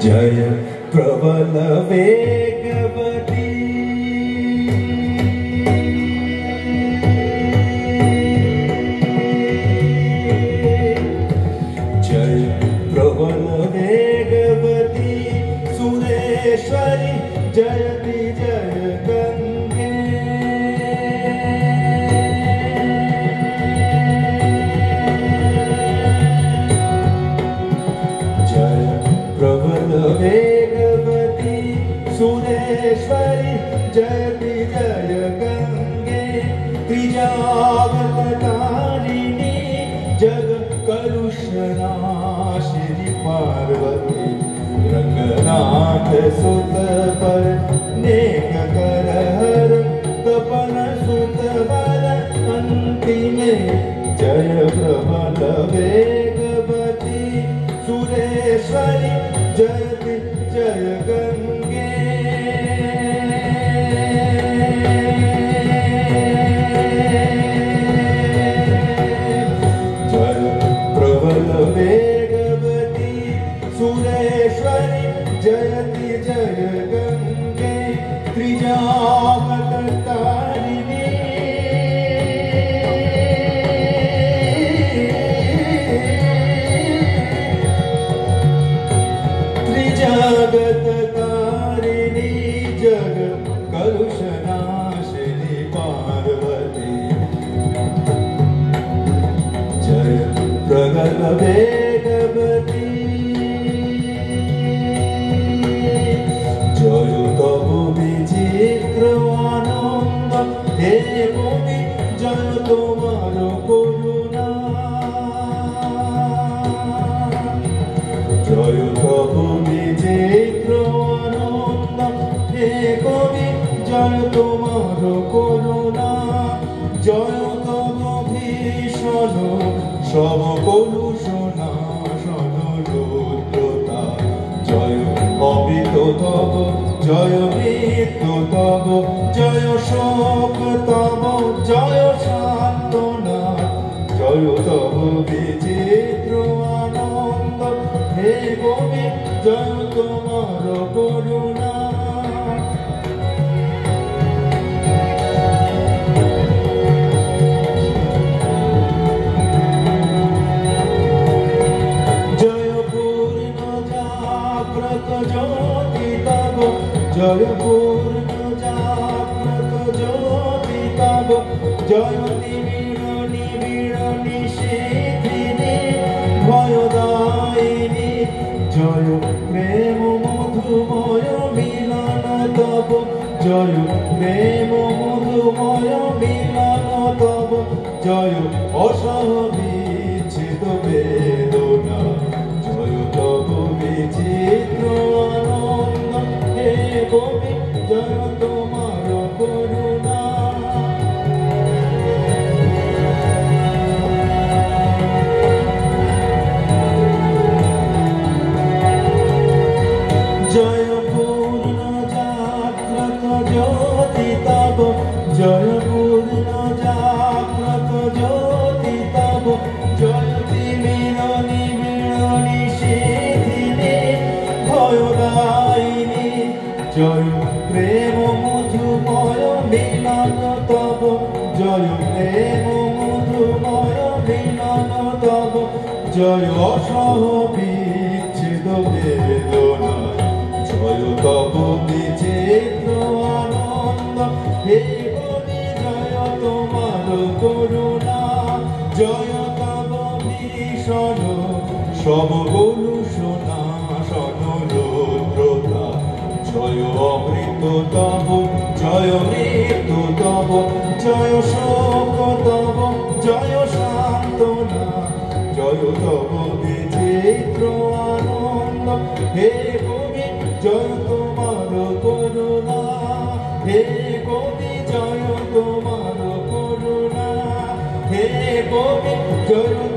जय प्रबल वेगवती जय प्रबल वेगवती सुरेश्वरी जयति जय गंगे जय प्रबल वेगवती सुरेश्वरी जयति जय गंगे त्रिजागत तारिणी जग कलुषनाशिनी पार्वती रंगनाथ सुत पर नेक कर हर तपन सुत वर अंतिमे जय प्रबल वेगवती सुरेश्वरी जयति जय गंगे जय प्रबल वेगवती सुरेश्वरी जयति जय गंगे त्रिजागत तारिणी जगत तारिणी जग कलुषनाशिनी पार्वती जय प्रबल वेगवती जय तब विचित्र आनंद हे कवि जय তোমার করুণা जय तब विचित्र आनंद हे कवि जय তোমার করুণা जय तब भीषण सब कलुषना सदरुद्रता जय अमित तब जय मृत्यु तब जय शोक तब जय सान्त्वना जय तब विचित्र आनंद हे कवि जय তোমার করুণা जय पूर्ण जाग्रत ज्योति तब जय पूर्ण जाग्रत ज्योति तब जय निबिड़ निबिड़ निशीथिनी भयदायिनी जय प्रेम मधुमय मिलन तब जय प्रेम मधुमय मिलन तब जय असह विच्छेद वेदना जय तब विचित्र आनंद हे कवि जय তোমার করুণা जय पूर्ण जाग्रत ज्योति तब जय पूर्ण जाग्रत ज्योति तब जय तिमिर निबिड़ निशीथिनी भयदायिनी जय प्रेम मधुमय मिलन तब जय प्रेम मधुमय मिलन तब जय असह विच्छेद वेदना जय तब विचित्र आनंद हे कवि जय তোমার জয় তব ভীষণ সব গরু সনাসন রুদ্রতা জয় অমৃত তব জয় মৃত্যু তব জয় শোক তব জয় সান্ত্বনা জয় তব বিচিত্র আনন্দ হে কবি জয় তোমার করুণা হে কবি জয় তোমার করুণা হে কবি জয়